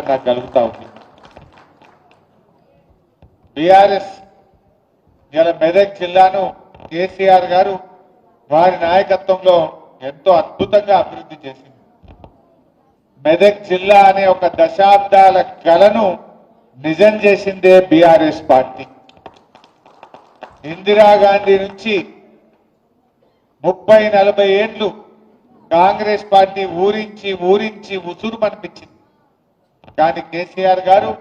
నమ్మకం నాకు కలుగుతా ఉంది. బీఆర్ఎస్ ఇలా మెదక్ జిల్లాను కేసీఆర్ గారు వారి నాయకత్వంలో ఎంతో అద్భుతంగా అభివృద్ధి చేసింది. మెదక్ జిల్లా అనే ఒక దశాబ్దాల కలను నిజం చేసిందే బీఆర్ఎస్ పార్టీ. ఇందిరాగాంధీ నుంచి 30-40 ఏళ్లు కాంగ్రెస్ పార్టీ ఊరించి ఊరించి ఉసురుమనిపించింది. కానీ కేసీఆర్ గారు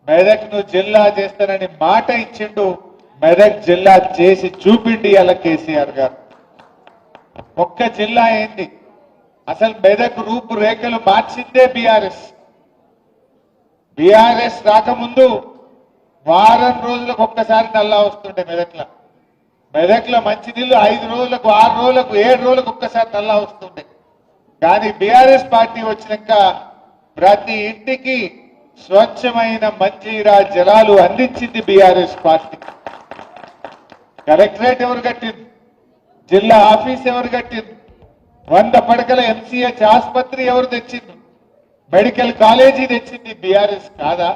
మెదక్ను జిల్లా చేస్తానని మాట ఇచ్చిండు. మెదక్ జిల్లా చేసి చూపిండి అలా కేసీఆర్ గారు. ఒక్క జిల్లా ఏంది, అసలు మెదక్ రూపురేఖలు మార్చిందే బీఆర్ఎస్. బీఆర్ఎస్ రాకముందు వారం రోజులకు ఒక్కసారి నల్లా వస్తుండే మెదక్లో. మెదక్లో మంచినీళ్ళు 5 రోజులకు 6 రోజులకు 7 రోజులకు ఒక్కసారి నల్లా వస్తుండే. కానీ బీఆర్ఎస్ పార్టీ వచ్చినాక ప్రతి ఇంటికి స్వచ్ఛమైన మంజీరా జలాలు అందించింది బీఆర్ఎస్ పార్టీ. కలెక్టరేట్ ఎవరు కట్టింది, జిల్లా ఆఫీస్ ఎవరు కట్టింది, 100 పడకల ఎంసీహెచ్ ఆసుపత్రి ఎవరు తెచ్చింది, మెడికల్ కాలేజీ తెచ్చింది బీఆర్ఎస్ కాదా?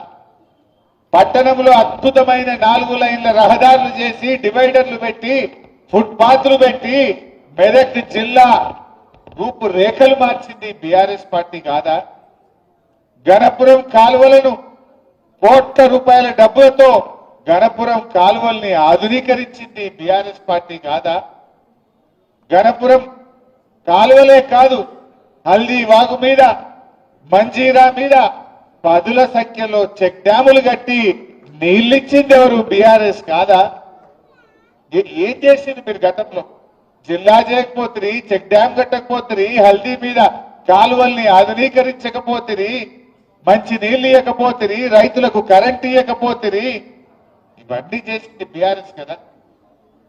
పట్టణంలో అద్భుతమైన 4 లైన్ల రహదారులు చేసి డివైడర్లు పెట్టి ఫుట్పాత్లు పెట్టి మెదక్ జిల్లా రూపురేఖలు మార్చింది బీఆర్ఎస్ పార్టీ కాదా? గణపురం కాలువలను ₹1,00,00,000 డబ్బులతో గణపురం కాలువల్ని ఆధునీకరించింది బీఆర్ఎస్ పార్టీ కాదా? గణపురం కాలువలే కాదు, హల్దీ వాగు మీద మంజీరా మీద 10ల సంఖ్యలో చెక్ డ్యాములు కట్టి నీళ్ళిచ్చింది ఎవరు? బీఆర్ఎస్ కాదా? ఏం చేసింది మీరు గతంలో? జిల్లా చేయకపోతే, చెక్ డ్యామ్ కట్టకపోతే, హల్దీ మీద కాలువల్ని ఆధునీకరించకపోతే, మంచి నీళ్లు ఇవ్వకపోతే, రైతులకు కరెంట్ ఇవ్వకపోతే, ఇవన్నీ చేసింది బీఆర్ఎస్ కదా.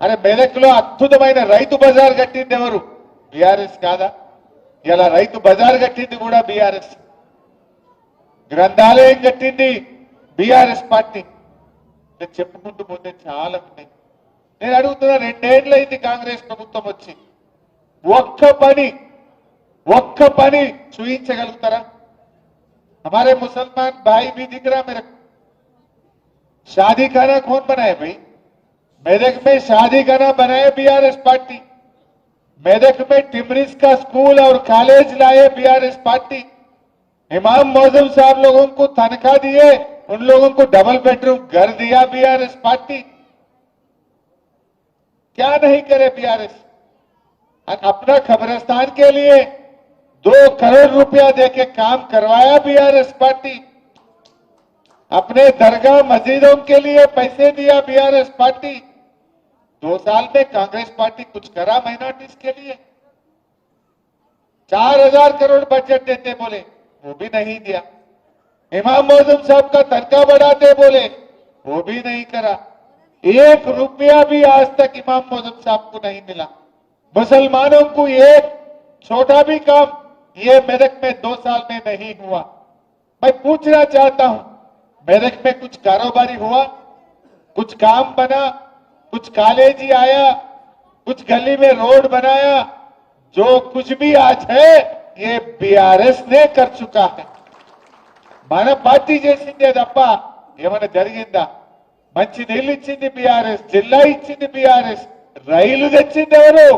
అరే మెదక్లో అద్భుతమైన రైతు బజార్ కట్టింది ఎవరు? బీఆర్ఎస్ కాదా? ఇలా రైతు బజార్ కట్టింది కూడా బీఆర్ఎస్. గ్రంథాలయం కట్టింది బీఆర్ఎస్ పార్టీ. చెప్పుకుంటూ పోతే చాలా ఉన్నాయి. నేను అడుగుతున్నా, 2 ఏళ్లైంది కాంగ్రెస్ ప్రభుత్వం వచ్చి, ఒక్క పని చూయించగలుగుతారా? हमारे मुसलमान भाई भी दिख रहा मेरे को। शादी खाना कौन बनाए भाई? मेदक में शादी खाना बनाए बीआरएस पार्टी। मेदक में टिमरिस का स्कूल और कॉलेज लाए बीआरएस पार्टी। इमाम मौजूम साहब लोगों को तनख्वाह दिए, उन लोगों को डबल बेडरूम घर दिया बीआरएस पार्टी। क्या नहीं करे बीआरएस? अपना खबरस्तान के लिए 2 करोड़ रुपया देके काम करवाया बीआरएस पार्टी। अपने दरगाह मस्जिदों के लिए पैसे दिया बीआरएस पार्टी। 2 साल में कांग्रेस पार्टी कुछ करा माइनॉरिटीज के लिए? 4000 करोड़ बजट देते बोले, वो भी नहीं दिया। इमाम मौजूम साहब का तनख्वाह बढ़ाते बोले, वो भी नहीं करा। 1 रुपया भी आज तक इमाम मौजूम साहब को नहीं मिला। मुसलमानों को एक छोटा भी काम ये मेदक में 2 साल में नहीं हुआ। मैं पूछना चाहता हूं, मेदक में कुछ कारोबारी हुआ, कुछ काम बना, कुछ कॉलेज ही आया, कुछ गली में रोड बनाया? जो कुछ भी आज है ये बीआरएस ने कर चुका है। మన పార్టీ చేసిందే తప్ప ఏమైనా జరిగిందా? మంచి నీళ్ళు ఇచ్చింది బీఆర్ఎస్, జిల్లా ఇచ్చింది బీఆర్ఎస్, రైలు తెచ్చింది ఎవరు?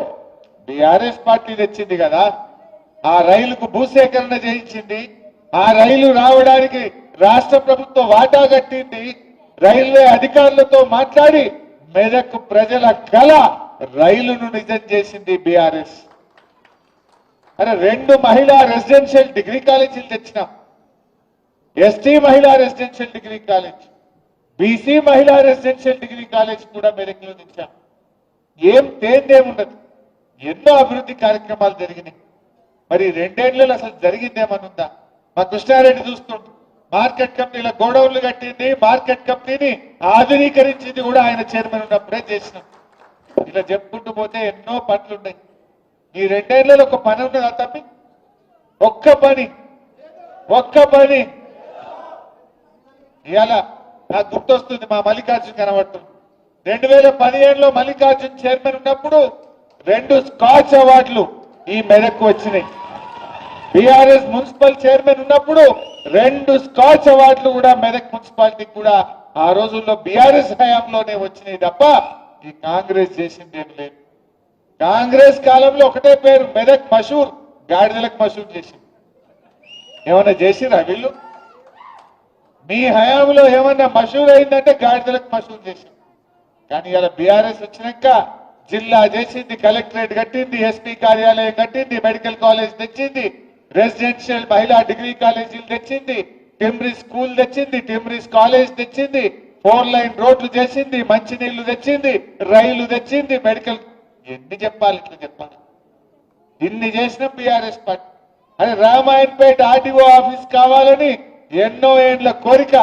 బీఆర్ఎస్ పార్టీ తెచ్చింది కదా. ఆ రైలుకు భూసేకరణ చేయించింది, ఆ రైలు రావడానికి రాష్ట్ర ప్రభుత్వం వాటా కట్టింది, రైల్వే అధికారులతో మాట్లాడి మెదక్ ప్రజల కళ రైలును నిజం చేసింది బీఆర్ఎస్. అరే 2 మహిళా రెసిడెన్షియల్ డిగ్రీ కాలేజీలు తెచ్చినాం. ఎస్టీ మహిళా రెసిడెన్షియల్ డిగ్రీ కాలేజ్, బీసీ మహిళా రెసిడెన్షియల్ డిగ్రీ కాలేజ్ కూడా మెదక్లో తెచ్చాం. ఏం తేందేముండదు, ఎన్నో అభివృద్ధి కార్యక్రమాలు జరిగినాయి. మరి 2 ఏళ్లలో అసలు జరిగిందేమనుందా? మా కృష్ణారెడ్డి చూస్తుంటు మార్కెట్ కమిటీల గోడౌన్లు కట్టింది, మార్కెట్ కమిటీని ఆధునీకరించింది కూడా ఆయన చైర్మన్ ఉన్నప్పుడే చేసినాం. ఇలా చెప్పుకుంటూ పోతే ఎన్నో పనులు ఉన్నాయి. ఈ 2 ఏళ్లలో ఒక పని ఉన్నదా తప్పి? ఒక్క పని ఇవాళ నాకు గుర్తొస్తుంది, మా మల్లికార్జున్ కనబడుతుంది. 2015లో మల్లికార్జున్ చైర్మన్ ఉన్నప్పుడు 2 స్కాచ్ అవార్డులు ఈ మెదక్కు వచ్చినాయి. బీఆర్ఎస్ మున్సిపల్ చైర్మన్ ఉన్నప్పుడు 2 స్కాచ్ అవార్డులు కూడా మెదక్ మున్సిపాలిటీకి కూడా ఆ రోజుల్లో బీఆర్ఎస్ హయాంలోనే వచ్చినాయి తప్ప ఈ కాంగ్రెస్ చేసింది ఏం లేదు. కాంగ్రెస్ కాలంలో ఒకటే పేరు మెదక్ మషూర్, గాడిదలకు మషూర్ చేసింది. ఏమన్నా చేసిరా వీళ్ళు? మీ హయాంలో ఏమన్నా మషూర్ అయిందంటే గాడిదలకు మషూర్ చేసింది. కానీ ఇలా బీఆర్ఎస్ వచ్చినాక జిల్లా చేసింది, కలెక్టరేట్ కట్టింది, ఎస్పీ కార్యాలయం కట్టింది, మెడికల్ కాలేజ్ తెచ్చింది, రెసిడెన్షియల్ మహిళా డిగ్రీ కాలేజీలు తెచ్చింది, టిమ్రిస్ స్కూల్ తెచ్చింది, టిమ్రిస్ కాలేజ్ తెచ్చింది, 4 లైన్ రోడ్లు చేసింది, మంచినీళ్లు తెచ్చింది, రైలు తెచ్చింది, మెడికల్. ఎన్ని చెప్పాలి? ఇట్లా చెప్పాలి. ఇన్ని చేసిన బీఆర్ఎస్ పార్టీ. అదే రామాయణపేట ఆర్టీఓ ఆఫీస్ కావాలని ఎన్నో ఏండ్ల కోరిక.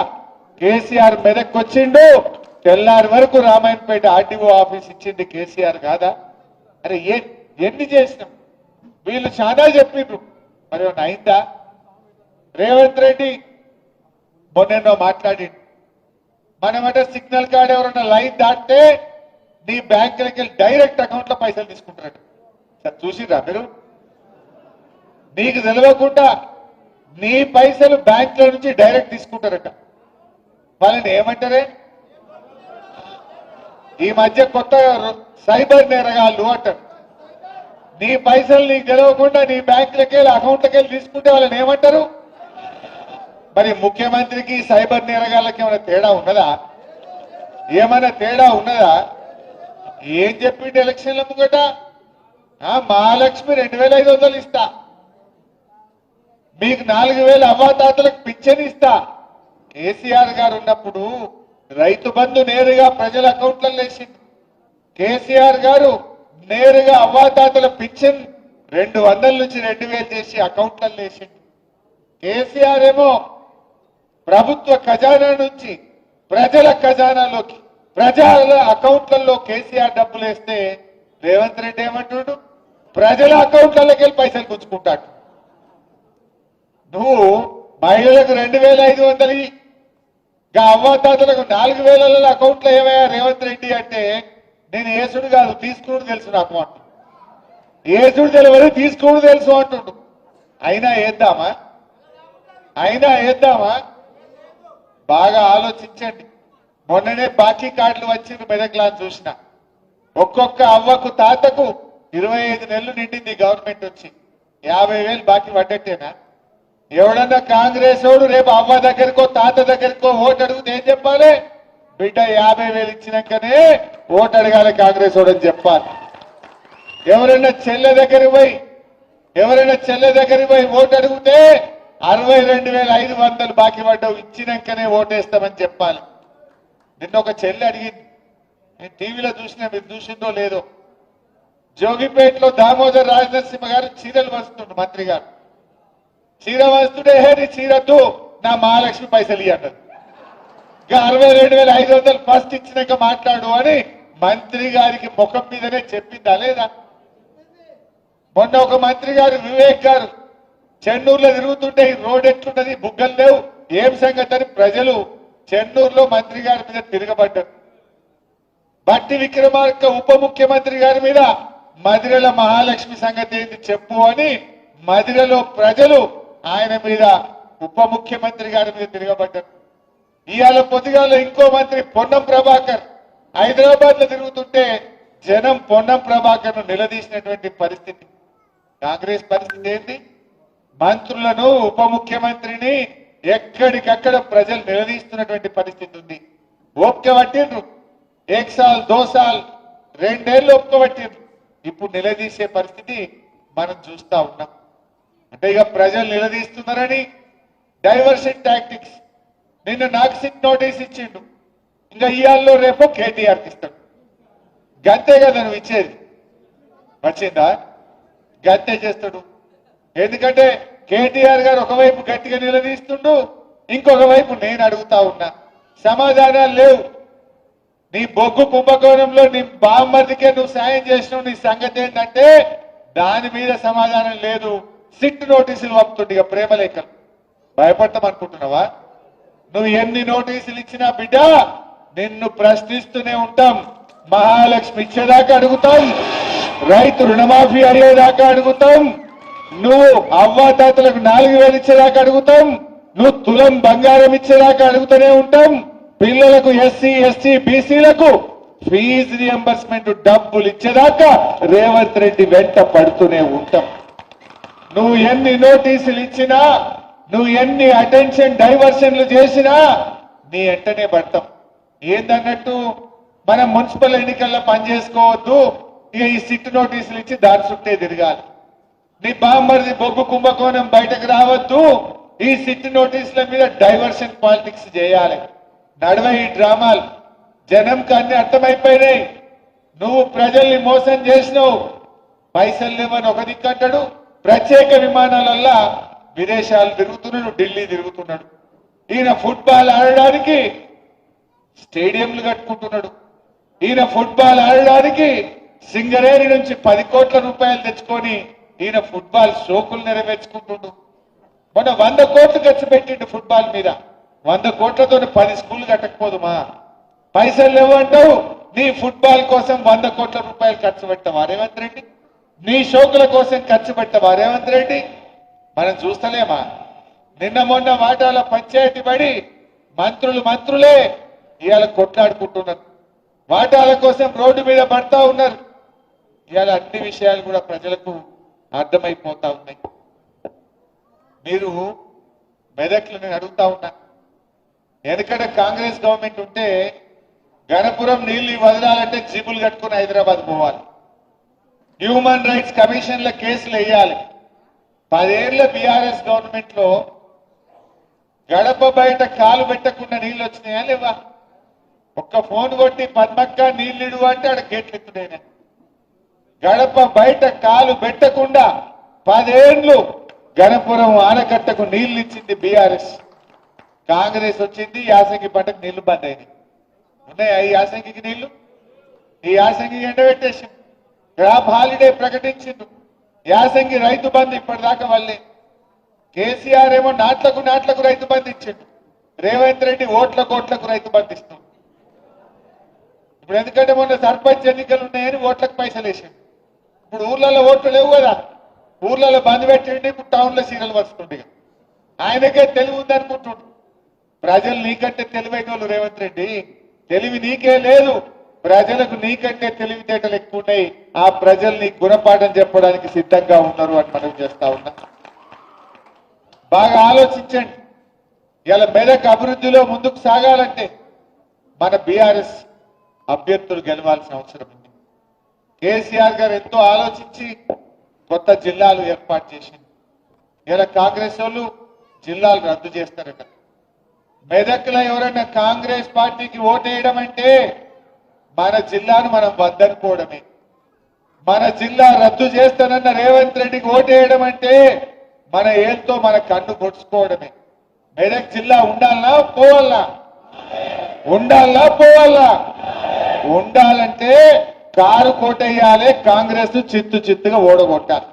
కేసీఆర్ మెదక్ వచ్చిండు, తెల్లారి వరకు రామాయణపేట ఆర్టీఓ ఆఫీస్ ఇచ్చింది కేసీఆర్ కాదా? అరే ఎన్ని చేసినాం? వీళ్ళు చాలా చెప్పిండ్రు, మరి ఏమన్నా అయిందా? రేవంత్ రెడ్డి మొన్నెన్నో మాట్లాడిండు. మనమంటే సిగ్నల్ కార్డ్ ఎవరన్నా లైన్ దాటితే నీ బ్యాంకులకి వెళ్ళి డైరెక్ట్ అకౌంట్ లో పైసలు తీసుకుంటారట. సార్ చూసిరా మీరు? నీకు తెలియకుండా నీ పైసలు బ్యాంకుల నుంచి డైరెక్ట్ తీసుకుంటారట. వాళ్ళని ఏమంటారే? ఈ మధ్య కొత్త సైబర్ నేరగాళ్ళు అంటారు. నీ పైసలు నీకు తెలియకుండా నీ బ్యాంకులకి వెళ్ళి అకౌంట్లకి వెళ్ళి తీసుకుంటే వాళ్ళని ఏమంటారు? మరి ముఖ్యమంత్రికి సైబర్ నేరగాళ్ళకి ఏమైనా తేడా ఉన్నదా? ఏమైనా తేడా ఉన్నదా? ఏం చెప్పిండు ఎలక్షన్ల ముంగట? మహాలక్ష్మి 2500 ఇస్తా, మీకు 4000 అవ్వాతాతలకు పింఛన్ ఇస్తా. కేసీఆర్ గారు ఉన్నప్పుడు రైతు బంధు నేరుగా ప్రజల అకౌంట్లలో వేసింది. కేసీఆర్ గారు నేరుగా అవ్వాతాతల పింఛన్ 200 నుంచి 2000 చేసి అకౌంట్లలో వేసింది. కేసీఆర్ ఏమో ప్రభుత్వ ఖజానా నుంచి ప్రజల ఖజానాలోకి, ప్రజల అకౌంట్లలో కేసీఆర్ డబ్బులు వేస్తే రేవంత్ రెడ్డి ఏమంటున్నాడు? ప్రజల అకౌంట్లలోకి వెళ్ళి పైసలు పుచ్చుకుంటాడు. నువ్వు మహిళలకు 2500 అవ్వాతాతలకు 4000 అకౌంట్లో ఏమయ్యా రేవంత్ రెడ్డి అంటే, నేను ఏసుడు కాదు తీసుకుని తెలుసు నాకు అంటు. ఏసుడు తెలియదు తీసుకుని తెలుసు అంటుండు. అయినా వేద్దామా? బాగా ఆలోచించండి. మొన్ననే బాకీ కార్డులు వచ్చింది మెదక్లా చూసిన. ఒక్కొక్క అవ్వకు తాతకు 25 నెలలు నిండింది గవర్నమెంట్ వచ్చి. 50,000 బాకీ పడ్డట్టేనా? ఎవడన్నా కాంగ్రెస్ వాడు రేపు అవ్వ దగ్గరకో తాత దగ్గరకో ఓటు అడిగితే ఏం చెప్పాలి? బిడ్డ 50,000 ఇచ్చినాకనే ఓటు అడగాలి కాంగ్రెస్ వాడు అని చెప్పాలి. ఎవరైనా చెల్లె దగ్గరికి పోయి ఓటు అడిగితే 62,500 బాకీ పడ్డావు, ఇచ్చినాకనే ఓటేస్తామని చెప్పాలి. నిన్న ఒక చెల్లె అడిగింది, నేను టీవీలో చూసినా, మీరు చూసిందో లేదో. జోగిపేటలో దామోదర్ రాజనరసింహ గారు చీరలు వస్తుండ్రు, మంత్రి గారు చీర వస్తుంటే నీ చీరతో నా మహాలక్ష్మి పైసలు ఇవ్వన్నది. ఇంకా 62,500 ఫస్ట్ ఇచ్చినాక మాట్లాడు అని మంత్రి గారికి ముఖం మీదనే చెప్పిందా లేదా? మొన్న ఒక మంత్రి గారు వివేక్ గారు చెన్నూరులో తిరుగుతుంటే ఈ రోడ్ ఎట్లున్నది, బుగ్గలు లేవు, ఏం సంగతి అని ప్రజలు చెన్నూరులో మంత్రి గారి మీద తిరగబడ్డారు. బట్టి విక్రమార్క ఉప ముఖ్యమంత్రి గారి మీద మదిరల మహాలక్ష్మి సంగతి ఏంది చెప్పు అని మదిరలో ప్రజలు ఆయన మీద, ఉప ముఖ్యమంత్రి గారి మీద తిరగబడ్డారు. ఇవాళ పొద్దుగాల ఇంకో మంత్రి పొన్నం ప్రభాకర్ హైదరాబాద్ లో తిరుగుతుంటే జనం పొన్నం ప్రభాకర్ ను నిలదీసినటువంటి పరిస్థితి. కాంగ్రెస్ పరిస్థితి ఏంటి? మంత్రులను, ఉప ముఖ్యమంత్రిని ఎక్కడికక్కడ ప్రజలు నిలదీస్తున్నటువంటి పరిస్థితి ఉంది. ఓపిక పట్టిండ్రు, 1 సాల్ 2 సాల్ 2 ఏళ్ళు ఓపిక పట్టిండ్రు. ఇప్పుడు నిలదీసే పరిస్థితి మనం చూస్తా ఉన్నాం. అంటే ఇక ప్రజలు నిలదీస్తున్నారని డైవర్షన్ టాక్టిక్స్. నిన్న నాక్సిక్ నోటీస్ ఇచ్చిండు, ఇంకా ఇయాల్లో రేపు కేటీఆర్కి ఇస్తాడు. గంతే కదా నువ్వు ఇచ్చేది, వచ్చిందా? గంతే చేస్తాడు. ఎందుకంటే కేటీఆర్ గారు ఒకవైపు గట్టిగా నిలదీస్తుండు, ఇంకొక వైపు నేను అడుగుతా ఉన్నా, సమాధానాలు లేవు. నీ బొగ్గు కుంభకోణంలో నీ బామ్మర్దికే నువ్వు సాయం చేసినావు, నీ సంగతి ఏంటంటే దాని మీద సమాధానం లేదు. సిట్ నోటీసులు పంపుతుండే ఇక ప్రేమలేఖలు. భయపడతామనుకుంటున్నావా? నువ్వు ఎన్ని నోటీసులు ఇచ్చినా బిడ్డ నిన్ను ప్రశ్నిస్తూనే ఉంటాం. మహాలక్ష్మి ఇచ్చేదాకా అడుగుతాం, రైతు రుణమాఫీ అయ్యేదాకా అడుగుతాం, నువ్వు అవ్వాతాతలకు 4,000 ఇచ్చేదాకా అడుగుతాం, నువ్వు తులం బంగారం ఇచ్చేదాకా అడుగుతూనే ఉంటాం. పిల్లలకు ఎస్సీ ఎస్టీ బీసీలకు ఫీజు రియంబర్స్మెంట్ డబ్బులు ఇచ్చేదాకా రేవంత్ రెడ్డి వెంట పడుతూనే ఉంటాం. నువ్వు ఎన్ని నోటీసులు ఇచ్చినా, నువ్వు ఎన్ని అటెన్షన్ డైవర్షన్లు చేసినా నీ వెంటనే పడతాం. ఏందన్నట్టు మనం మున్సిపల్ ఎన్నికల్లో పనిచేసుకోవద్దు, ఇక ఈ సిట్ నోటీసులు ఇచ్చి దాని చుట్టే తిరగాలి. నీ బామ్మర్ది బొగ్గు కుంభకోణం బయటకు రావద్దు, ఈ సిట్ నోటీసుల మీద డైవర్షన్ పాలిటిక్స్ చేయాలి. నడవ ఈ డ్రామాలు జనంకి అన్ని అర్థమైపోయినాయి. నువ్వు ప్రజల్ని మోసం చేసినావు, పైసలు లేవని ఒక దిక్కంటాడు, ప్రత్యేక విమానాలల్లా విదేశాలు తిరుగుతున్నాడు, ఢిల్లీ తిరుగుతున్నాడు. ఈయన ఫుట్బాల్ ఆడడానికి స్టేడియంలు కట్టుకుంటున్నాడు. ఈయన ఫుట్బాల్ ఆడడానికి సింగరేణి నుంచి 10 కోట్ల రూపాయలు తెచ్చుకొని ఈయన ఫుట్బాల్ షోకులు నెరవేర్చుకుంటుండు. మొన్న 100 కోట్లు ఖర్చు పెట్టిండు ఫుట్బాల్ మీద. 100 కోట్లతో 10 స్కూళ్ళు కట్టకపోదుమా? పైసలు లేవంటావు, నీ ఫుట్బాల్ కోసం 100 కోట్ల రూపాయలు ఖర్చు పెట్టవా రేవంత్ రెడ్డి? నీ షోకుల కోసం ఖర్చు పెట్టవా రేవంత్ రెడ్డి? మనం చూస్తలేమా? నిన్న మొన్న వాటాల పంచాయతీ పడి మంత్రులే ఇవాళ కొట్లాడుకుంటున్నారు. వాటాల కోసం రోడ్డు మీద పడతా ఉన్నారు. ఇవాళ అన్ని విషయాలు కూడా ప్రజలకు అర్థమైపోతా ఉన్నాయి. మీరు మెదక్లు నేను అడుగుతా ఉన్నా, ఎందుకంట కాంగ్రెస్ గవర్నమెంట్ ఉంటే గణపురం నీళ్లు వదలాలంటే జీపులు కట్టుకుని హైదరాబాద్ పోవాలి, హ్యూమన్ రైట్స్ కమిషన్ల కేసులు వేయాలి. 10 ఏళ్ల బీఆర్ఎస్ గవర్నమెంట్ లో గడప బయట కాలు పెట్టకుండా నీళ్లు వచ్చినాయా లేవా? ఒక్క ఫోన్ కొట్టి పద్మక్క నీళ్ళిడు అంటే ఆడ గేట్లు ఎత్తుడైనా. గడప బయట కాలు పెట్టకుండా 10 ఏళ్లు గణపురం ఆనకట్టకు నీళ్లు ఇచ్చింది బీఆర్ఎస్. కాంగ్రెస్ వచ్చింది, యాసంగి పంటకు నీళ్లు బంద్ అయినాయి. ఉన్నాయా ఈ యాసంగికి నీళ్లు? ఈ యాసంగి ఎండబెట్టేసింది. Crop holiday ప్రకటించిండు. యాసంగి రైతు బంధు ఇప్పటిదాకా వల్లే. కేసీఆర్ ఏమో నాట్లకు రైతు బంధు ఇచ్చిండు. రేవంత్ రెడ్డి ఓట్లకు రైతు బంధు ఇస్తుంది. ఇప్పుడు ఎందుకంటే మొన్న సర్పంచ్ ఎన్నికలు ఉన్నాయని ఓట్లకు పైసలు వేసిండు. ఇప్పుడు ఊర్లలో ఓట్లు లేవు కదా, ఊర్లలో బంద్ పెట్టిండి. ఇప్పుడు టౌన్లో సీరియల్ వస్తుండే. ఆయనకే తెలివి ఉందనుకుంటుండు. ప్రజలు నీకంటే తెలివైన వాళ్ళు రేవంత్ రెడ్డి. తెలివి నీకే లేదు, ప్రజలకు నీకంటే తెలివితేటలు ఎక్కువ ఉన్నాయి. ఆ ప్రజలు నీ గుణపాఠం చెప్పడానికి సిద్ధంగా ఉన్నారు అని మనం చేస్తా ఉన్నా. బాగా ఆలోచించండి. ఇలా మెదక్ అభివృద్ధిలో ముందుకు సాగాలంటే మన బీఆర్ఎస్ అభ్యర్థులు గెలవాల్సిన అవసరం ఉంది. కేసీఆర్ గారు ఎంతో ఆలోచించి కొత్త జిల్లాలు ఏర్పాటు చేసింది. ఇలా కాంగ్రెస్ వాళ్ళు జిల్లాలు రద్దు చేస్తారట. మెదక్లో ఎవరైనా కాంగ్రెస్ పార్టీకి ఓటేయడం అంటే మన జిల్లాను మనం వద్దనుకోవడమే. మన జిల్లా రద్దు చేస్తానన్న రేవంత్ రెడ్డికి ఓటేయడం అంటే మన ఏళ్ళతో మన కన్ను పొడుచుకోవడమే. మెదక్ జిల్లా ఉండాలనా పోవాలా? ఉండాలనా పోవాలా? ఉండాలంటే కారు కోటేయాలి, కాంగ్రెస్ చిత్తుగా ఓడగొట్టాలి.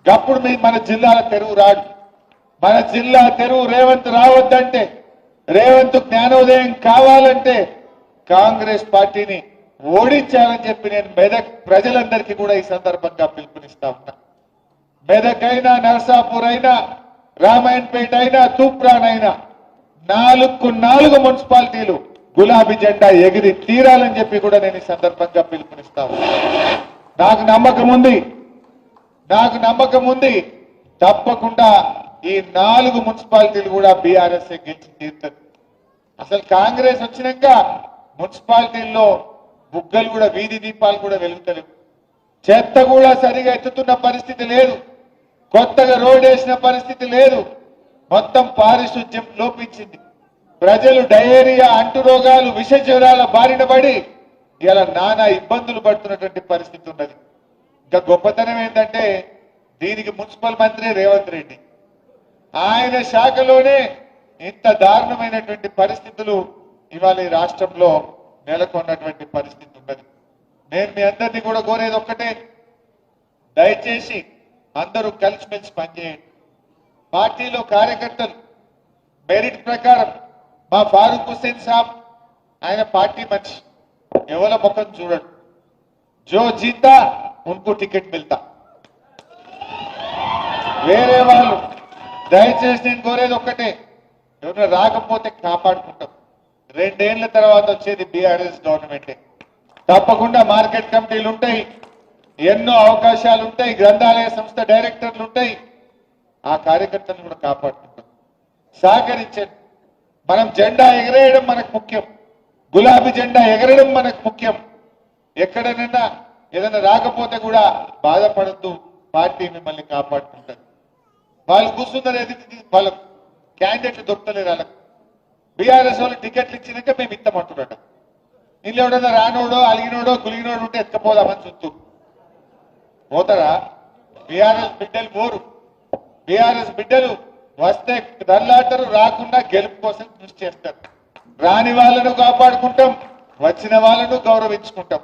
అప్పుడు మన జిల్లాల తెరువు రాడు. మన జిల్లా తెరువు రేవంత్ రావద్దంటే, రేవంత్ జ్ఞానోదయం కావాలంటే కాంగ్రెస్ పార్టీని ఓడించాలని చెప్పి నేను మెదక్ ప్రజలందరికీ కూడా ఈ సందర్భంగా పిలుపునిస్తా ఉన్నా. మెదక్ అయినా, నర్సాపూర్ అయినా, రామాయణపేట అయినా, తూప్రాన్ అయినా 4 మున్సిపాలిటీలు గులాబీ జెండా ఎగిరి తీరాలని చెప్పి కూడా నేను ఈ సందర్భంగా పిలుపునిస్తా ఉన్నా. నాకు నమ్మకం ఉంది తప్పకుండా ఈ 4 మున్సిపాలిటీలు కూడా బీఆర్ఎస్ గెలిచి తీరుతుంది. అసలు కాంగ్రెస్ వచ్చినాక మున్సిపాలిటీల్లో బుగ్గలు కూడా, వీధి దీపాలు కూడా వెలుగుతలేవు. చెత్త కూడా సరిగా ఎత్తుతున్న పరిస్థితి లేదు. కొత్తగా రోడ్ వేసిన పరిస్థితి లేదు. మొత్తం పారిశుద్ధ్యం లోపించింది. ప్రజలు డయేరియా, అంటు రోగాలు, విష జ్వరాల బారిన పడి ఇలా నానా ఇబ్బందులు పడుతున్నటువంటి పరిస్థితి ఉన్నది. ఇంకా గొప్పతనం ఏంటంటే దీనికి మున్సిపల్ మంత్రి రేవంత్ రెడ్డి. ఆయన శాఖలోనే ఇంత దారుణమైనటువంటి పరిస్థితులు ఇవాళ ఈ రాష్ట్రంలో నెలకొన్నటువంటి పరిస్థితి ఉన్నది. నేను మీ అందరినీ కూడా కోరేది ఒక్కటే, దయచేసి అందరూ కలిసిమెలిసి పనిచేయండి. పార్టీలో కార్యకర్తలు మెరిట్ ప్రకారం మా ఫారూక్ హుస్సేన్ సాబ్ ఆయన పార్టీ మనిషి, ఎవరి ముఖం చూడడు. జో జీతా ఉनको టికెట్ మిల్తా. వేరే వాళ్ళు దయచేసి నేను కోరేది ఒక్కటే, ఎవరైనా రాకపోతే కాపాడుకుంటాం. 2 ఏళ్ల తర్వాత వచ్చేది బీఆర్ఎస్ గవర్నమెంటే. తప్పకుండా మార్కెట్ కమిటీలు ఉంటాయి, ఎన్నో అవకాశాలు ఉంటాయి, గ్రంథాలయ సంస్థ డైరెక్టర్లు ఉంటాయి. ఆ కార్యకర్తలను కూడా కాపాడుకుంటాం. సహకరించండి. మనం జెండా ఎగరేయడం మనకు ముఖ్యం, గులాబీ జెండా ఎగరడం మనకు ముఖ్యం. ఎక్కడనైనా ఏదైనా రాకపోతే కూడా బాధపడద్దు, పార్టీ మిమ్మల్ని కాపాడుకుంటుంది. వాళ్ళు కూర్చున్నారు ఎదుటి, వాళ్ళ క్యాండిడేట్లు దొరకలేరు. వాళ్ళకు బీఆర్ఎస్ వాళ్ళు టికెట్లు ఇచ్చినాక మేము ఇస్తామంటున్నట. ఇంట్లో ఎవడన్నా రానోడో అలిగినోడో గులిగినోడు ఉంటే ఎత్తుకపోదామని చూస్తూ పోతారా? బీఆర్ఎస్ బిడ్డలు పోరు. బీఆర్ఎస్ బిడ్డలు వస్తే దల్లాటరు, రాకుండా గెలుపు కోసం కృషి చేస్తారు. రాని వాళ్ళను కాపాడుకుంటాం, వచ్చిన వాళ్ళను గౌరవించుకుంటాం.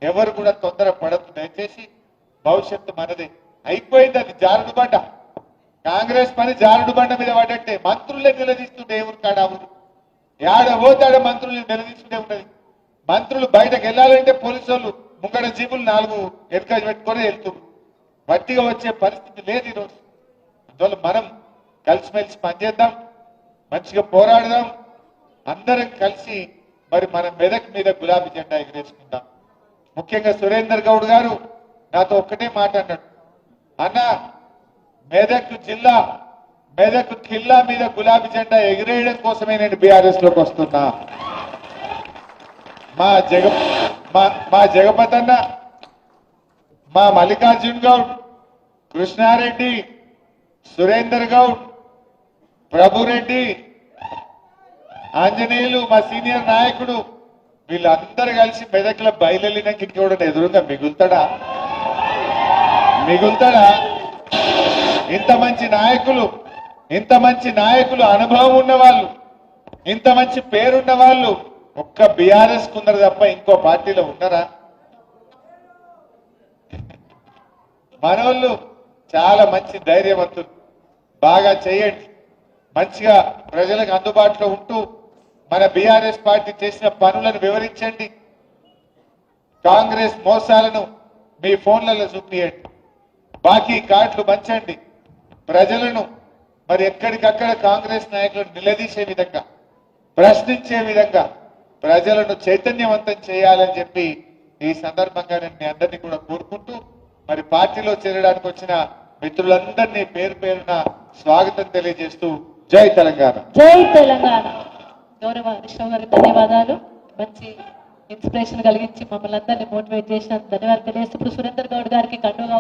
ఎవరు కూడా తొందర పడద్దు దయచేసి. భవిష్యత్తు మనదే. అయిపోయింది అది జారుడు బండ. కాంగ్రెస్ పని జారుడు బండ మీద పడ్డట్టే. మంత్రులే నిలదీస్తుంటే ఎవరు కాడా ఊరు ఏడ పోతాడ మంత్రులు నిలదీస్తుంటే ఉన్నది. మంత్రులు బయటకు వెళ్ళాలంటే పోలీసు వాళ్ళు ముంగడ జీపులు 4 వెనక పెట్టుకొని వెళ్తున్నారు. వట్టిగా వచ్చే పరిస్థితి లేదు ఈరోజు. అందువల్ల మనం కలిసిమెలిసి పనిచేద్దాం, మంచిగా పోరాడదాం. అందరం కలిసి మరి మన మెదక్ మీద గులాబీ జెండా ఎగరేసుకుందాం. ముఖ్యంగా సురేందర్ గౌడ్ గారు నాతో ఒక్కటే మాట అన్నాడు, అన్న మెదక్ జిల్లా, మెదక్ కిల్లా మీద గులాబీ జెండా ఎగిరేయడం కోసమే నేను బీఆర్ఎస్ లోకి వస్తున్నా. మా జగపతి అన్న, మా మల్లికార్జున్ గౌడ్, కృష్ణారెడ్డి, సురేందర్ గౌడ్, ప్రభురెడ్డి, ఆంజనేయులు, మా సీనియర్ నాయకుడు, వీళ్ళందరూ కలిసి మెదక్లో బయలుదేరినాక ఇంకోటి ఎదురుగా మిగులుతాడా? ఇంత మంచి నాయకులు, అనుభవం ఉన్న వాళ్ళు, ఇంత మంచి పేరున్న వాళ్ళు ఒక్క బీఆర్ఎస్ కున్నారు తప్ప ఇంకో పార్టీలో ఉన్నారా? మనోళ్ళు చాలా మంచి ధైర్యవంతులు. బాగా చేయండి, మంచిగా ప్రజలకు అందుబాటులో ఉంటూ మన బీఆర్ఎస్ పార్టీ చేసిన పనులను వివరించండి. కాంగ్రెస్ మోసాలను మీ ఫోన్లలో చూపియండి. బాకీ కార్డులు పంచండి. ప్రజలను మరి ఎక్కడికక్కడ కాంగ్రెస్ నాయకులను నిలదీసే విధంగా, ప్రశ్నించే విధంగా ప్రజలను చైతన్యవంతం చేయాలని చెప్పి ఈ సందర్భంగా నేను మీ అందరినీ కూడా కోరుకుంటూ, మరి పార్టీలో చేరడానికి వచ్చిన మిత్రులందరినీ పేరు పేరున స్వాగతం తెలియజేస్తూ జై తెలంగాణ. జై తెలంగాణ. గౌరవ హరీష్ గారికి ధన్యవాదాలు. మంచి ఇన్స్పిరేషన్ కలిగించి మమ్మల్ని అందరినీ మోటివేట్ చేసిన ధన్యవాదాలు తెలియజేస్తూ ఇప్పుడు సురేందర్ గౌడ్ గారికి కండువా